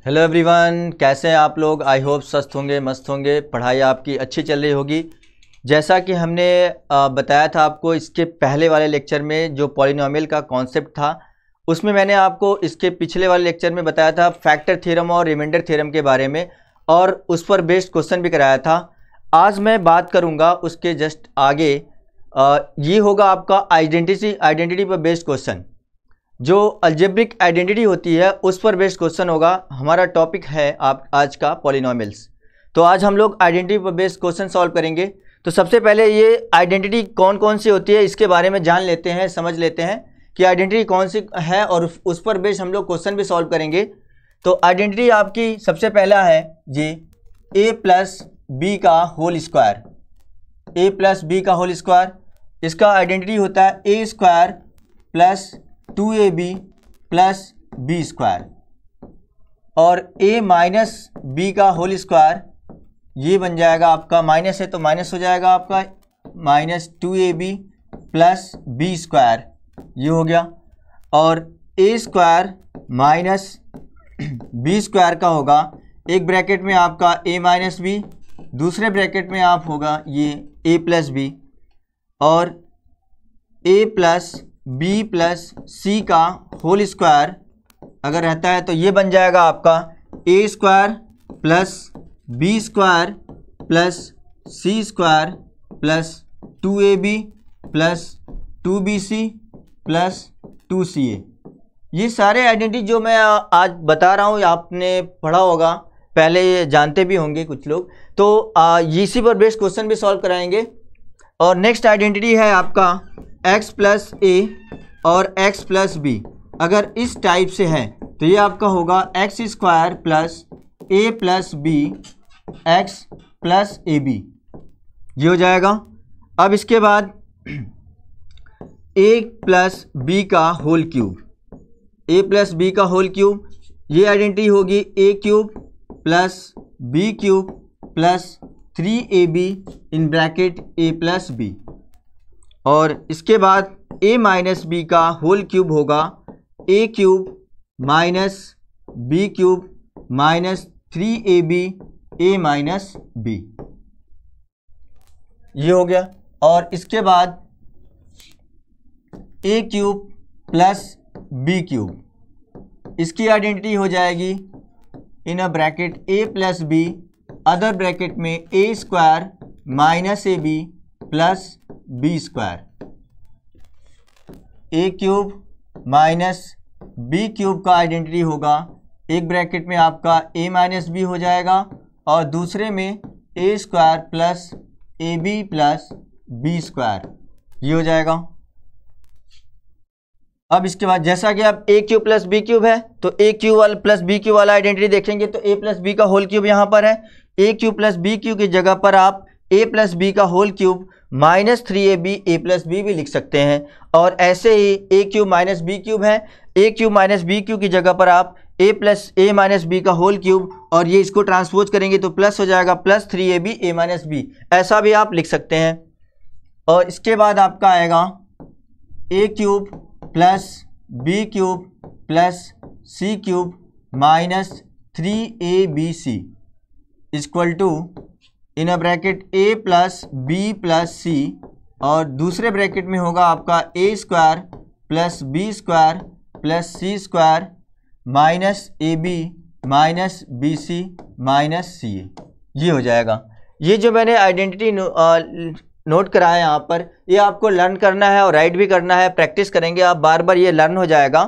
Hello everyone, कैसे हैं आप लोग। आई होप स्वस्थ होंगे, मस्त होंगे, पढ़ाई आपकी अच्छी चल रही होगी। जैसा कि हमने बताया था आपको इसके पहले वाले लेक्चर में जो पॉलिनोमियल का कॉन्सेप्ट था, उसमें मैंने आपको इसके पिछले वाले लेक्चर में बताया था फैक्टर थ्योरम और रिमाइंडर थ्योरम के बारे में, और उस पर बेस्ड क्वेश्चन भी कराया था। आज मैं बात करूँगा उसके जस्ट आगे, ये होगा आपका आइडेंटिटी पर बेस्ड क्वेश्चन। जो अलजेब्रिक आइडेंटिटी होती है उस पर बेस्ड क्वेश्चन होगा। हमारा टॉपिक है आप आज का पॉलिनोमियल्स। तो आज हम लोग आइडेंटिटी पर बेस्ड क्वेश्चन सॉल्व करेंगे। तो सबसे पहले ये आइडेंटिटी कौन कौन सी होती है इसके बारे में जान लेते हैं, समझ लेते हैं कि आइडेंटिटी कौन सी है, और उस पर बेस्ड हम लोग क्वेश्चन भी सॉल्व करेंगे। तो आइडेंटिटी आपकी सबसे पहला है जी a प्लस बी का whole square. a plus b का होल स्क्वायर, इसका आइडेंटिटी होता है a square plus 2ab plus B square, और a माइनस बी का होल स्क्वायर ये बन जाएगा आपका, माइनस है तो माइनस हो जाएगा आपका, minus 2ab plus B square ये हो गया। और a square minus b square का होगा, एक ब्रैकेट में आपका a माइनस बी, दूसरे ब्रैकेट में आप होगा ये a प्लस बी, और a प्लस बी प्लस सी का होल स्क्वायर अगर रहता है तो ये बन जाएगा आपका a square plus B square plus C square plus 2ab plus 2bc plus 2ca। ये सारे आइडेंटिटी जो मैं आज बता रहा हूँ आपने पढ़ा होगा, पहले जानते भी होंगे कुछ लोग। तो इसी पर बेस्ड क्वेश्चन भी सॉल्व कराएंगे। और नेक्स्ट आइडेंटिटी है आपका x प्लस ए और x प्लस बी। अगर इस टाइप से है तो ये आपका होगा x square plus a plus b x plus A b, ये हो जाएगा। अब इसके बाद a प्लस बी का whole cube, a plus b का होल क्यूब, ये आइडेंटिटी होगी a cube plus B cube plus 3ab in bracket a plus B. और इसके बाद a माइनस बी का होल क्यूब होगा a cube minus B cube minus 3ab a minus b, ये हो गया। और इसके बाद a cube plus B cube, इसकी आइडेंटिटी हो जाएगी in a bracket a plus B, other bracket में a square minus A B plus B square, a cube minus B cube का आइडेंटिटी होगा, एक ब्रैकेट में आपका a माइनस बी हो जाएगा और दूसरे में a square plus A B plus B square, ये हो जाएगा। अब इसके बाद जैसा कि आप a cube plus B cube है तो a क्यूब वाला प्लस बी क्यूब वाला आइडेंटिटी देखेंगे तो a प्लस बी का होल क्यूब यहाँ पर है, a cube plus B cube की जगह पर आप a प्लस बी का whole cube minus 3ab a plus b भी लिख सकते हैं। और ऐसे ही a cube minus B cube है, a cube minus B cube की जगह पर आप a plus a minus B का होल क्यूब, और ये इसको ट्रांसपोज करेंगे तो प्लस हो जाएगा plus 3ab a minus B, ऐसा भी आप लिख सकते हैं। और इसके बाद आपका आएगा a cube plus B cube plus C cube minus 3abc equal to in a bracket a plus B plus C, और दूसरे ब्रैकेट में होगा आपका a square plus B square plus C square minus A B minus B C minus C A, ये हो जाएगा। ये जो मैंने आइडेंटिटी नोट कराया यहाँ पर, ये आपको लर्न करना है और राइट भी करना है, प्रैक्टिस करेंगे आप बार बार, ये लर्न हो जाएगा।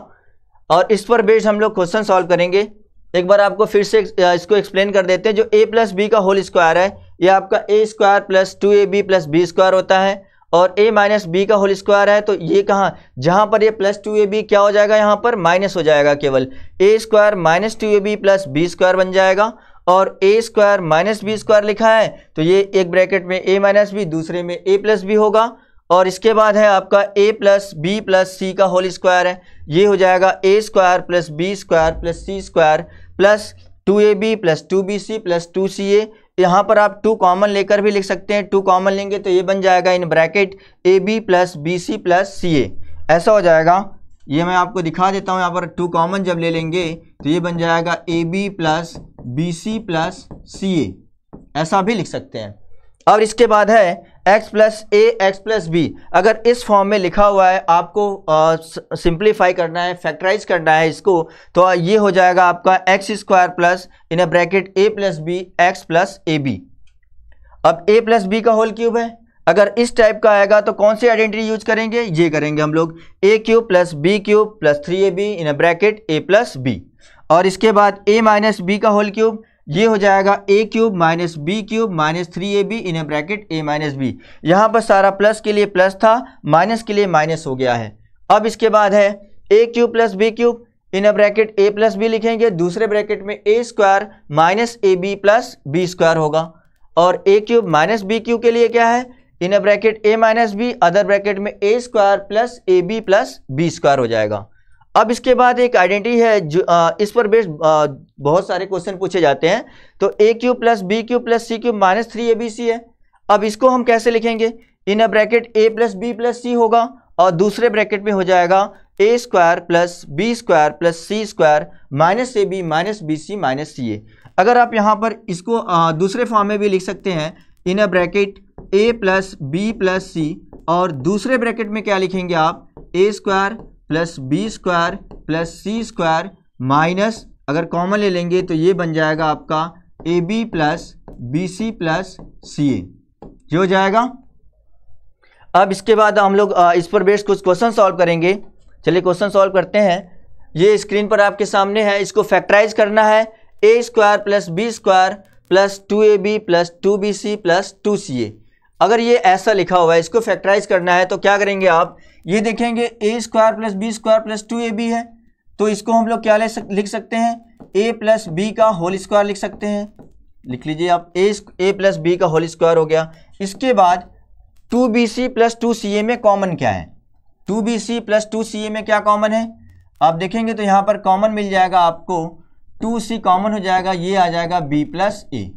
और इस पर बेस्ड हम लोग क्वेश्चन सॉल्व करेंगे। एक बार आपको फिर से इसको एक्सप्लेन कर देते हैं। जो a प्लस बी का होल स्क्वायर है ये आपका a square plus 2ab plus B square होता है, और a माइनस बी का होल स्क्वायर है तो ये कहाँ, जहाँ पर ये प्लस 2ab क्या हो जाएगा, यहाँ पर माइनस हो जाएगा, केवल a square minus 2ab plus B square बन जाएगा। और a square minus b square लिखा है तो ये एक ब्रैकेट में a माइनस बी, दूसरे में a प्लस बी होगा। और इसके बाद है आपका a प्लस बी प्लस सी का होल स्क्वायर है, ये हो जाएगा a square plus B square plus C square plus 2ab plus 2bc plus 2ca। यहाँ पर आप 2 कॉमन लेकर भी लिख सकते हैं, 2 कॉमन लेंगे तो ये बन जाएगा in bracket ab plus bc plus ca, ऐसा हो जाएगा। ये मैं आपको दिखा देता हूँ, यहाँ पर 2 कॉमन जब ले लेंगे तो ये बन जाएगा AB plus BC plus CA, ऐसा भी लिख सकते हैं। और इसके बाद है x प्लस ए एक्स प्लस बी। अगर इस फॉर्म में लिखा हुआ है, आपको सिंप्लीफाई करना है, फैक्टराइज करना है इसको, तो ये हो जाएगा आपका x square plus in a bracket A plus b x plus A b. अब ए प्लस बी का होल क्यूब है, अगर इस टाइप का आएगा तो कौन सी आइडेंटिटी यूज करेंगे, ये करेंगे हम लोग, A cube plus B cube plus 3ab in a bracket A plus B. और इसके बाद a माइनस बी का होल क्यूब, ये हो जाएगा a cube minus B cube minus 3ab in a bracket a minus B. यहाँ पर सारा प्लस के लिए प्लस था, माइनस के लिए माइनस हो गया है। अब इसके बाद है a cube plus B cube in a bracket a plus B लिखेंगे, दूसरे ब्रैकेट में a square minus A B plus B square होगा। और a cube minus B cube के लिए क्या है, in a bracket a minus B, other bracket में a square plus A B plus B square हो जाएगा। अब इसके बाद एक आइडेंटिटी है जो इस पर बेस्ड बहुत सारे क्वेश्चन पूछे जाते हैं, तो a cube plus B cube plus C cube minus 3abc है। अब इसको हम कैसे लिखेंगे, in a bracket a plus B plus C होगा, और दूसरे ब्रैकेट में हो जाएगा a square plus B square plus C square minus A B minus B C minus C A. अगर आप यहाँ पर इसको दूसरे फॉर्म में भी लिख सकते हैं, in a bracket a plus B plus C, और दूसरे ब्रैकेट में क्या लिखेंगे आप, a square plus B square plus C square minus, अगर कॉमन ले लेंगे तो ये बन जाएगा आपका A B plus B C plus C A, ये हो जाएगा। अब इसके बाद हम लोग इस पर बेस्ड कुछ क्वेश्चन सॉल्व करेंगे। चलिए क्वेश्चन सॉल्व करते हैं। ये स्क्रीन पर आपके सामने है, इसको फैक्टराइज करना है, A square plus B square plus 2ab plus 2bc plus 2ca। अगर ये ऐसा लिखा हुआ है, इसको फैक्टराइज करना है तो क्या करेंगे आप, ये देखेंगे A square plus B square plus 2ab है, तो इसको हम लोग क्या लिख सकते हैं, a प्लस बी का होल स्क्वायर लिख सकते हैं। लिख लीजिए आप, a प्लस बी का होल स्क्वायर हो गया। इसके बाद 2bc प्लस 2ca में कॉमन क्या है, 2bc प्लस 2ca में क्या कॉमन है, आप देखेंगे तो यहाँ पर कॉमन मिल जाएगा आपको, 2c कॉमन हो जाएगा, ये आ जाएगा b प्लस ए।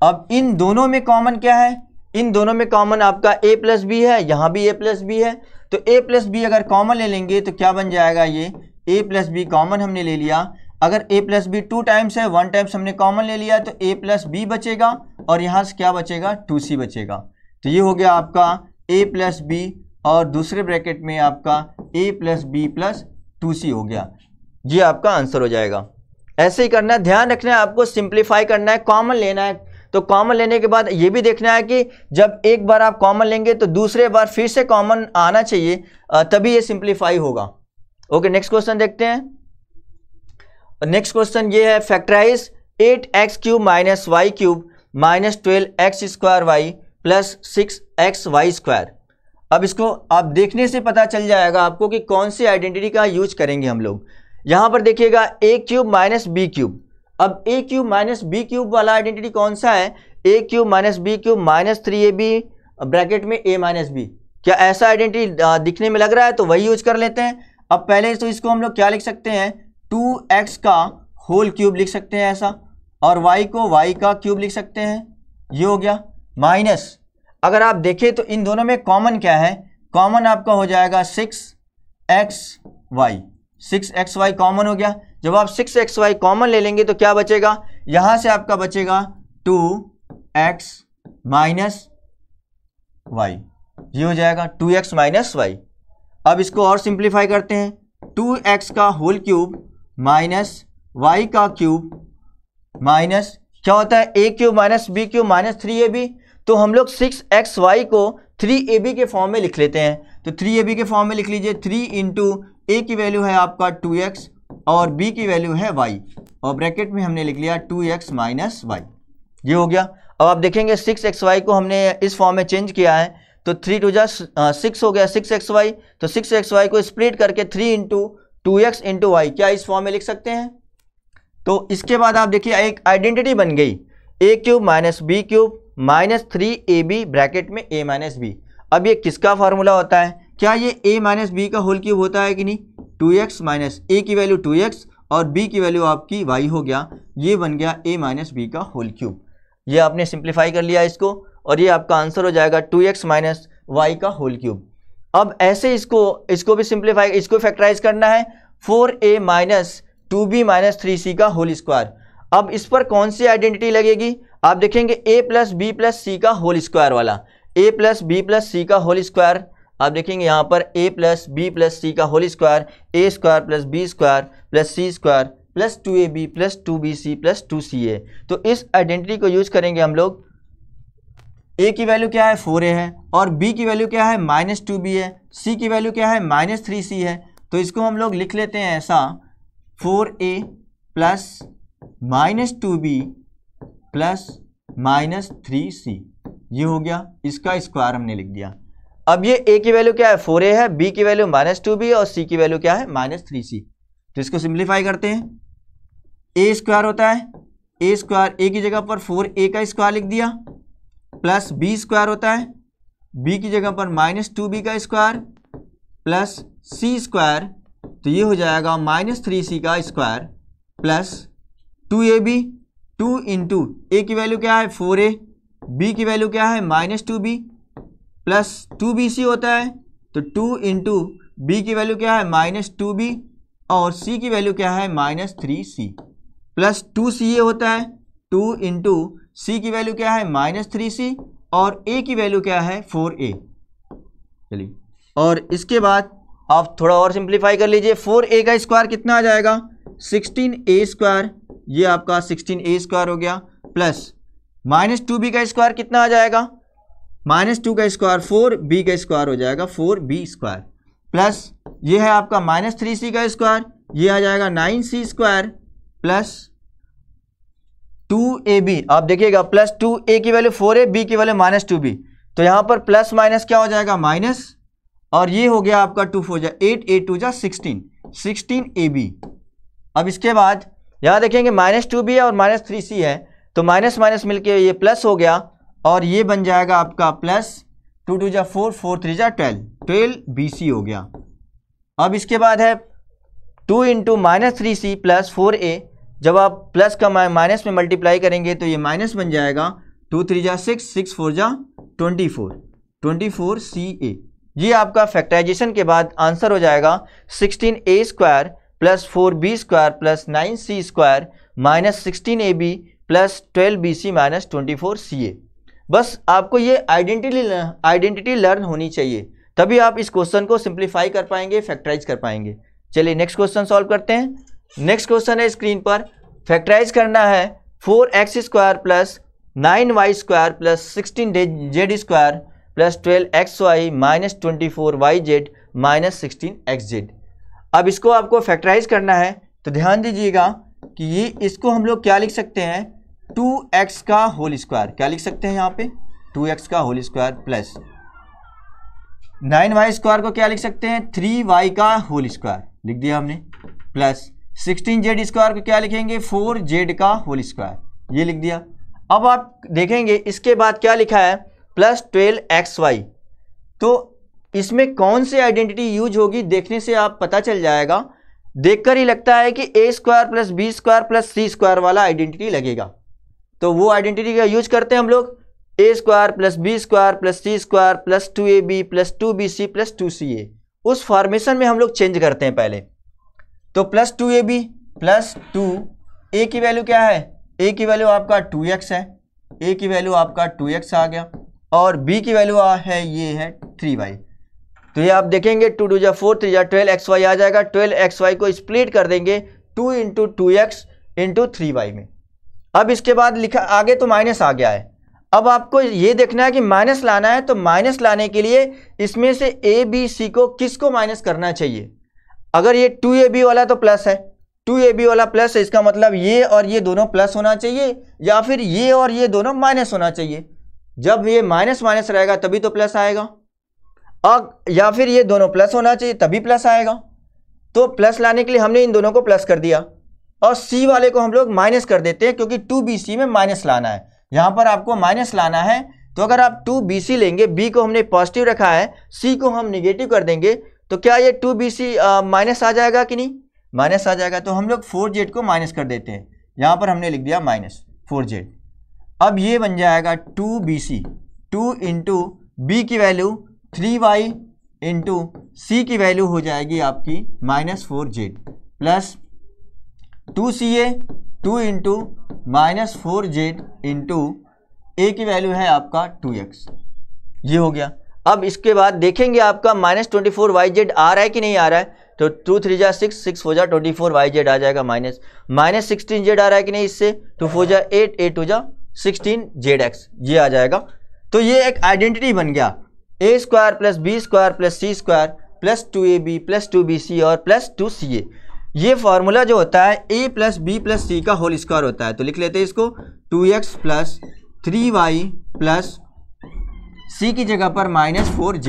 अब इन दोनों में कॉमन क्या है, इन दोनों में कॉमन आपका a प्लस बी है, यहाँ भी a प्लस बी है, तो a प्लस बी अगर कॉमन ले लेंगे तो क्या बन जाएगा, ये a प्लस बी कॉमन हमने ले लिया। अगर a प्लस बी 2 टाइम्स है, 1 टाइम्स हमने कॉमन ले लिया, तो a प्लस बी बचेगा, और यहाँ से क्या बचेगा, 2c बचेगा। तो ये हो गया आपका a प्लस बी, और दूसरे ब्रैकेट में आपका a plus B plus 2c हो गया, ये आपका आंसर हो जाएगा। ऐसे ही करना है, ध्यान रखना है, आपको सिंप्लीफाई करना है, कॉमन लेना है। तो कॉमन लेने के बाद ये भी देखना है कि जब एक बार आप कॉमन लेंगे तो दूसरे बार फिर से कॉमन आना चाहिए, तभी ये सिंप्लीफाई होगा। ओके, नेक्स्ट क्वेश्चन देखते हैं। नेक्स्ट क्वेश्चन ये है, factorize 8x cube minus y cube minus 12x square y plus 6x y square. अब इसको आप देखने से पता चल जाएगा आपको कि कौन सी आइडेंटिटी का यूज करेंगे हम लोग। यहाँ पर देखिएगा a cube minus B cube. अब a cube minus B cube वाला आइडेंटिटी कौन सा है, a cube minus B cube minus 3ab bracket में a माइनस बी। क्या ऐसा आइडेंटिटी दिखने में लग रहा है, तो वही यूज कर लेते हैं। अब पहले तो इसको हम लोग क्या लिख सकते हैं, 2x का होल क्यूब लिख सकते हैं ऐसा, और y को y का क्यूब लिख सकते हैं, ये हो गया। माइनस अगर आप देखें तो इन दोनों में कॉमन क्या है, कॉमन आपका हो जाएगा 6xy, 6xy कॉमन हो गया। जब आप 6xy कॉमन ले लेंगे तो क्या बचेगा, यहां से आपका बचेगा 2x माइनस वाई, ये हो जाएगा 2x माइनस वाई। अब इसको और सिंप्लीफाई करते हैं, 2x का होल क्यूब माइनस y का क्यूब माइनस क्या होता है, a cube minus b cube minus 3ab। तो हम लोग 6xy को 3ab के फॉर्म में लिख लेते हैं, तो 3ab के फॉर्म में लिख लीजिए। 3 इंटू a की वैल्यू है आपका 2x और b की वैल्यू है y, और ब्रैकेट में हमने लिख लिया 2x माइनस y, ये हो गया। अब आप देखेंगे 6xy को हमने इस फॉर्म में चेंज किया है, तो 3 टू जा 6 हो गया 6xy, तो 6xy को स्प्लिट करके 3 इंटू 2x इंटू वाई, क्या इस फॉर्म में लिख सकते हैं। तो इसके बाद आप देखिए एक आइडेंटिटी बन गई, a cube minus B cube minus 3ab bracket में a माइनस बी। अब ये किसका फार्मूला होता है, क्या ये a माइनस बी का होल क्यूब होता है कि नहीं, 2x माइनस a की वैल्यू 2x और b की वैल्यू आपकी y हो गया, ये बन गया a माइनस बी का होल क्यूब। ये आपने सिंप्लीफाई कर लिया इसको, और ये आपका आंसर हो जाएगा 2x माइनस वाई का होल क्यूब। अब ऐसे इसको भी सिंप्लीफाई, इसको फैक्टराइज करना है 4a minus 2b minus 3c का होल स्क्वायर। अब इस पर कौन सी आइडेंटिटी लगेगी, आप देखेंगे a प्लस बी प्लस सी का होल स्क्वायर वाला, a प्लस बी प्लस सी का होल स्क्वायर। आप देखेंगे यहाँ पर a प्लस बी प्लस सी का whole square, a square plus B square plus C square plus 2ab plus 2bc plus 2ca। तो इस आइडेंटिटी को यूज करेंगे हम लोग। a की वैल्यू क्या है 4a है, और b की वैल्यू क्या है माइनस 2b है, c की वैल्यू क्या है माइनस 3c है। तो इसको हम लोग लिख लेते हैं ऐसा 4a plus minus 2b plus minus 3c, ये हो गया, इसका स्क्वायर हमने लिख दिया। अब ये a की वैल्यू क्या है 4a है, b की वैल्यू माइनस 2b और c की वैल्यू क्या है माइनस 3c। तो इसको सिंप्लीफाई करते हैं, a स्क्वायर होता है a स्क्वायर, a की जगह पर 4a का स्क्वायर लिख दिया, प्लस b स्क्वायर होता है b की जगह पर माइनस 2b का स्क्वायर प्लस c स्क्वायर, तो ये हो जाएगा माइनस 3c का square plus 2ab, 2 into a की वैल्यू क्या है 4a, b की वैल्यू क्या है माइनस 2b प्लस 2bc होता है, तो 2 इंटू b की वैल्यू क्या है माइनस 2b और c की वैल्यू क्या है माइनस 3c प्लस 2ca होता है, 2 इंटू c की वैल्यू क्या है माइनस 3c और a की वैल्यू क्या है 4a। चलिए, और इसके बाद आप थोड़ा और सिंप्लीफाई कर लीजिए, 4a का स्क्वायर कितना आ जाएगा 16a स्क्वायर, ये आपका 16a स्क्वायर हो गया, प्लस माइनस 2b का स्क्वायर कितना आ जाएगा माइनस 2 का स्क्वायर 4b का स्क्वायर हो जाएगा 4b स्क्वायर, प्लस ये है आपका माइनस 3c का स्क्वायर, ये आ जाएगा 9c स्क्वायर प्लस 2ab। आप देखिएगा प्लस 2a की वैल्यू 4a, b की वैल्यू माइनस 2b, तो यहाँ पर प्लस माइनस क्या हो जाएगा माइनस, और ये हो गया आपका 2 4 जा 8, 8 2 जा 16ab। अब इसके बाद यहाँ देखेंगे माइनस 2b और माइनस 3c है, तो माइनस माइनस मिलके ये प्लस हो गया, और ये बन जाएगा आपका प्लस 2 2 जा 4, 4 3 जा 12, 12bc हो गया। अब इसके बाद है 2 into minus 3c plus 4a, जब आप प्लस का माइनस में मल्टीप्लाई करेंगे तो ये माइनस बन जाएगा, 2 3 जा 6, 6 4 जा 24, 24ca। ये आपका फैक्टराइजेशन के बाद आंसर हो जाएगा 16a square plus 4b square plus 9c square minus 16ab plus 12bc minus 24ca। बस आपको ये आइडेंटिटी लर्न होनी चाहिए, तभी आप इस क्वेश्चन को सिंप्लीफाई कर पाएंगे, फैक्टराइज कर पाएंगे। चलिए नेक्स्ट क्वेश्चन सॉल्व करते हैं। नेक्स्ट क्वेश्चन है स्क्रीन पर, फैक्टराइज करना है 4x square plus 9y square plus 16z square plus 12xy minus 24yz minus 16xz। अब इसको आपको फैक्टराइज करना है, तो ध्यान दीजिएगा कि ये इसको हम लोग क्या लिख सकते हैं 2x का होल स्क्वायर, क्या लिख सकते हैं यहाँ पे 2x का whole square plus 9y square को क्या लिख सकते हैं 3y का होल स्क्वायर, लिख दिया हमने, प्लस 16z स्क्वायर को क्या लिखेंगे 4z का होल स्क्वायर, ये लिख दिया। अब आप देखेंगे इसके बाद क्या लिखा है प्लस 12xy, तो इसमें कौन सी आइडेंटिटी यूज होगी देखने से आप पता चल जाएगा। देखकर ही लगता है कि a square plus B square plus c square वाला आइडेंटिटी लगेगा, तो वो आइडेंटिटी का यूज करते हैं हम लोग, a square plus B square plus c square plus 2ab plus 2bc plus 2ca। उस फॉर्मेशन में हम लोग चेंज करते हैं पहले, तो प्लस 2ab प्लस 2, a की वैल्यू क्या है, a की वैल्यू आपका 2x है, a की वैल्यू आपका 2x आ गया, और b की वैल्यू है ये है 3y। तो ये आप देखेंगे 2 2 जा 4, 3 जा 12xy आ जाएगा, 12xy को स्प्लिट कर देंगे 2 इंटू 2x इंटू 3y में। अब इसके बाद लिखा आगे तो माइनस आ गया है, अब आपको ये देखना है कि माइनस लाना है, तो माइनस लाने के लिए इसमें से a b c को किसको माइनस करना चाहिए। अगर ये 2ab वाला तो प्लस है, 2ab वाला प्लस है, इसका मतलब ये और ये दोनों प्लस होना चाहिए, या फिर ये और ये दोनों माइनस होना चाहिए। जब ये माइनस माइनस रहेगा तभी तो प्लस आएगा, और या फिर ये दोनों प्लस होना चाहिए तभी प्लस आएगा। तो प्लस लाने के लिए हमने इन दोनों को प्लस कर दिया, और c वाले को हम लोग माइनस कर देते हैं, क्योंकि 2bc में माइनस लाना है, यहाँ पर आपको माइनस लाना है। तो अगर आप 2bc लेंगे, b को हमने पॉजिटिव रखा है, c को हम निगेटिव कर देंगे, तो क्या ये 2bc माइनस आ जाएगा कि नहीं, माइनस आ जाएगा। तो हम लोग 4z को माइनस कर देते हैं, यहाँ पर हमने लिख दिया माइनस 4z। अब ये बन जाएगा 2bc, 2 इंटू बी की वैल्यू 3y इंटू सी की वैल्यू हो जाएगी आपकी -4z plus 2ca 2 into -4z into ए की वैल्यू है आपका 2x। ये हो गया। अब इसके बाद देखेंगे आपका -24yz आ रहा है कि नहीं आ रहा है, तो 2 3 जा 6, 6 4 जा 24yz आ जाएगा -16z आ रहा है कि नहीं, इससे 2 4 जा 8, 8 2 जा 16zx ये आ जाएगा। तो ये एक आइडेंटिटी बन गया, a square plus B square plus C square plus 2ab plus 2bc और प्लस 2ca। ये फॉर्मूला जो होता है a प्लस बी प्लस सी का होल स्क्वायर होता है। तो लिख लेते हैं इसको 2x प्लस 3y प्लस सी की जगह पर -4z,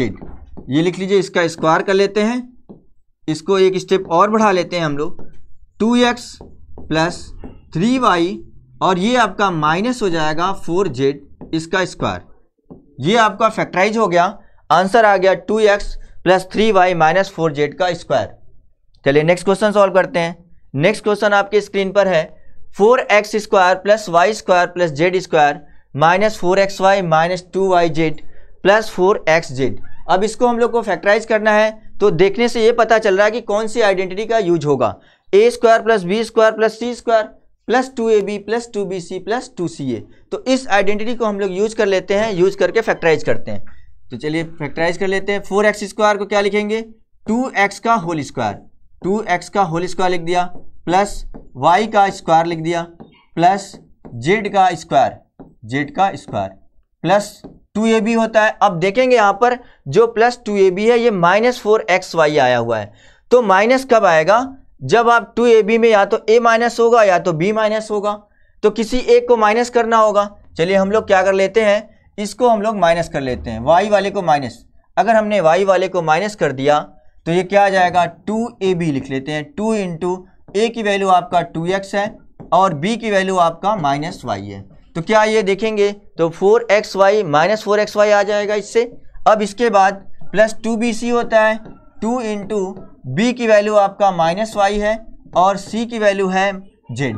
ये लिख लीजिए। इसका स्क्वायर कर लेते हैं, इसको एक स्टेप और बढ़ा लेते हैं हम लोग, 2x प्लस 3y और ये आपका माइनस हो जाएगा 4z इसका स्क्वायर। ये आपका फैक्टराइज हो गया, आंसर आ गया 2x plus 3y minus 4z का स्क्वायर। चलिए नेक्स्ट क्वेश्चन सॉल्व करते हैं। नेक्स्ट क्वेश्चन आपके स्क्रीन पर है 4x square plus y square plus z square minus 4xy minus 2yz plus 4xz। अब इसको हम लोग को फैक्टराइज करना है, तो देखने से ये पता चल रहा है कि कौन सी आइडेंटिटी का यूज होगा। a square plus B square plus C square plus 2ab plus 2bc plus 2ca। तो इस आइडेंटिटी को हम लोग यूज कर लेते हैं, यूज करके फैक्टराइज करते हैं। तो चलिए फैक्टराइज कर लेते हैं। 4x स्क्वायर को क्या लिखेंगे, 2x का होल स्क्वायर, 2x का होल स्क्वायर लिख दिया, प्लस y का स्क्वायर लिख दिया, प्लस z का स्क्वायर, z का स्क्वायर प्लस 2ab होता है। अब देखेंगे यहाँ पर जो प्लस 2ab है ये -4xy आया हुआ है। तो माइनस कब आएगा, जब आप 2ab में या तो a माइनस होगा या तो b माइनस होगा, तो किसी एक को माइनस करना होगा। चलिए हम लोग क्या कर लेते हैं, इसको हम लोग माइनस कर लेते हैं, y वाले को माइनस। अगर हमने y वाले को माइनस कर दिया तो ये क्या आ जाएगा, 2ab लिख लेते हैं। 2 इंटू a की वैल्यू आपका 2x है और b की वैल्यू आपका -y है। तो क्या ये देखेंगे तो 4xy माइनस 4xy आ जाएगा इससे। अब इसके बाद प्लस 2bc होता है, 2 इंटू बी की वैल्यू आपका -y है और c की वैल्यू है z,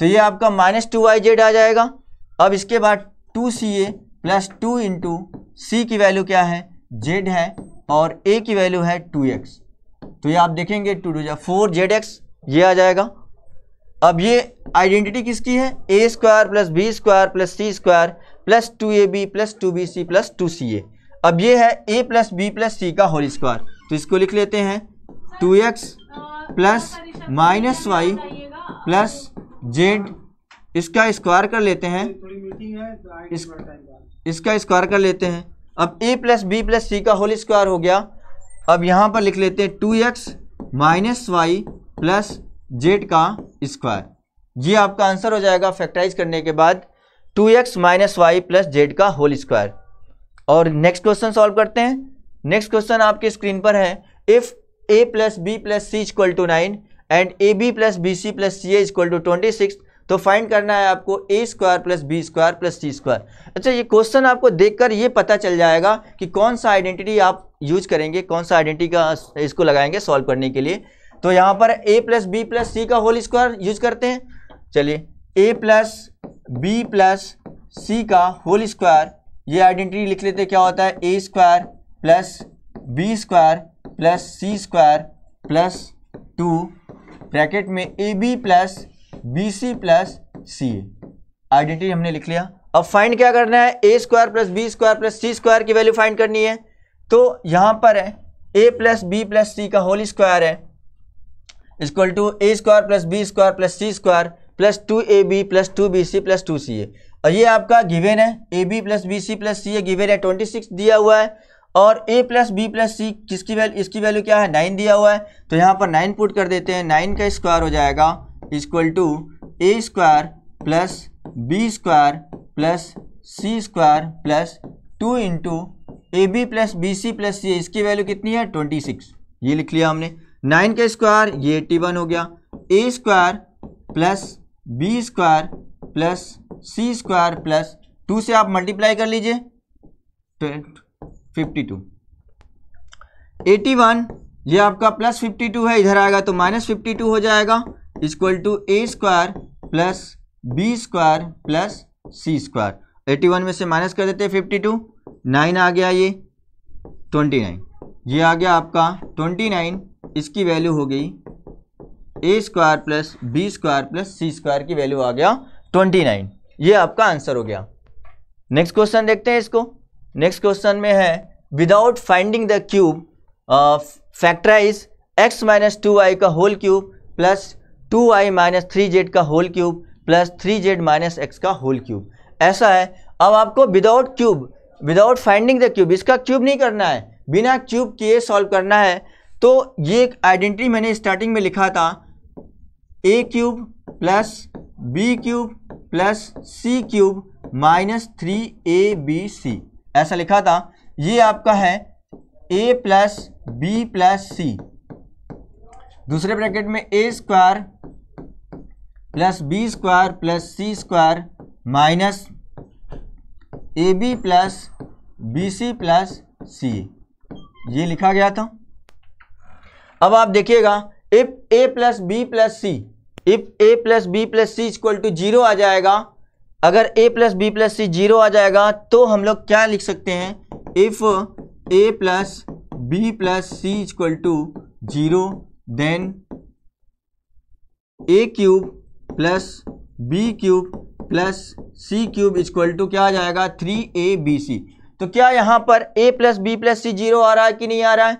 तो ये आपका -2yz आ जाएगा। अब इसके बाद 2ca प्लस 2 इंटू सी की वैल्यू क्या है, z है और a की वैल्यू है 2x। तो ये आप देखेंगे 2 2 4zx ये आ जाएगा। अब ये आइडेंटिटी किसकी है, a square plus B square plus C square plus 2ab plus 2bc plus 2ca। अब ये है a प्लस बी प्लस सी का होल स्क्वायर, तो इसको लिख लेते हैं 2x plus -y plus z, इसका स्क्वायर कर लेते हैं, इसका स्क्वायर कर लेते हैं। अब a प्लस बी प्लस सी का होल स्क्वायर हो गया। अब यहाँ पर लिख लेते हैं 2x -y प्लस z का स्क्वायर। ये आपका आंसर हो जाएगा फैक्टराइज करने के बाद 2x -y प्लस z का होल स्क्वायर। और नेक्स्ट क्वेश्चन सॉल्व करते हैं। नेक्स्ट क्वेश्चन आपके स्क्रीन पर है, if a plus B plus C equal to 9 and a B plus B C plus C a equal to 26, तो find करना है आपको a square plus B square plus C square. अच्छा, ये question आपको देखकर ये पता चल जाएगा कि कौन सा आइडेंटिटी आप यूज करेंगे, कौन सा आइडेंटिटी का इसको लगाएंगे सॉल्व करने के लिए। तो यहाँ पर a प्लस बी प्लस सी का होल स्क्वायर यूज करते हैं। चलिए a प्लस बी प्लस सी का होल स्क्वायर, ये आइडेंटिटी लिख लेते हैं, क्या होता है a square plus B square plus C square plus 2 bracket में A B plus B C plus C. Identity हमने लिख लिया। अब फाइंड क्या करना है, a square plus B square plus C square की वैल्यू फाइंड करनी है। तो यहाँ पर है a प्लस बी प्लस सी का होल स्क्वायर है equal to a square plus B square plus C square plus 2ab plus 2bc plus 2ca। और ये आपका गिवन है, a B plus B C plus c given है 26 दिया हुआ है, और a plus B plus c किसकी वैल्यू, इसकी वैल्यू क्या है 9 दिया हुआ है। तो यहाँ पर 9 पुट कर देते हैं, 9 का स्क्वायर हो जाएगा equal to a square plus B square plus C square plus 2 into A B plus B C plus C, इसकी वैल्यू कितनी है 26, ये लिख लिया हमने। 9 का स्क्वायर ये 81 हो गया। a square plus B square plus C square plus 2 से आप मल्टीप्लाई कर लीजिए 52। 81 ये आपका प्लस 52 है, इधर आएगा तो -52 हो जाएगा equal to a square plus B square plus C square. 81 में से माइनस कर देते हैं 52, 9 आ गया ये 29, ये आ गया आपका 29, इसकी वैल्यू हो गई A square plus B square plus C square की वैल्यू आ गया 29। ये आपका आंसर हो गया। नेक्स्ट क्वेश्चन देखते हैं इसको। नेक्स्ट क्वेश्चन में है without finding the cube factorize x minus 2i का whole cube plus 2i minus 3z का whole cube plus 3z minus x का होल क्यूब। ऐसा है, अब आपको without cube, without finding the cube, इसका क्यूब नहीं करना है, बिना क्यूब किए सॉल्व करना है। तो ये एक आइडेंटिटी मैंने स्टार्टिंग में लिखा था, a cube plus b cube plus c cube minus 3abc, ऐसा लिखा था। ये आपका है a plus B plus C, दूसरे ब्रैकेट में a square plus B square plus C square minus A B plus B C plus C, ये लिखा गया था। अब आप देखिएगा, if a plus B plus C, if a plus B plus C equal to 0 आ जाएगा, अगर a plus B plus c 0 आ जाएगा तो हम लोग क्या लिख सकते हैं, if a plus B plus C equal to 0 then a cube plus B cube plus C cube equal to क्या आ जाएगा, 3abc। तो क्या यहाँ पर a plus B plus c 0 आ रहा है कि नहीं आ रहा है?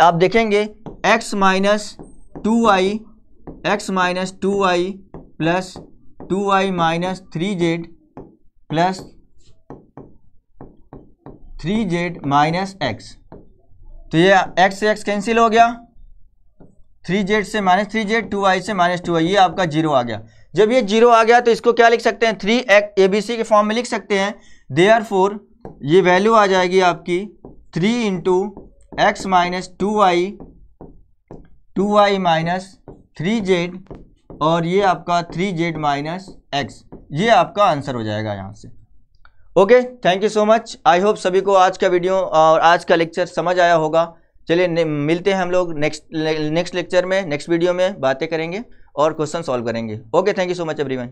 आप देखेंगे x minus 2i plus 2i minus 3z plus 3z minus x, तो ये x से x कैंसिल हो गया, 3z से माइनस 3z, 2i से माइनस 2i, ये आपका 0 आ गया। जब ये 0 आ गया तो इसको क्या लिख सकते हैं, 3abc के फॉर्म में लिख सकते हैं। देयरफॉर ये वैल्यू आ जाएगी आपकी 3 into x minus 2i minus 3z और ये आपका 3z माइनस x, ये आपका आंसर हो जाएगा यहाँ से। Okay, thank you so much. I hope सभी को आज का वीडियो और आज का लेक्चर समझ आया होगा। चलिए मिलते हैं हम लोग नेक्स्ट लेक्चर में, नेक्स्ट वीडियो में बातें करेंगे और क्वेश्चन सॉल्व करेंगे। Okay, thank you so much everyone.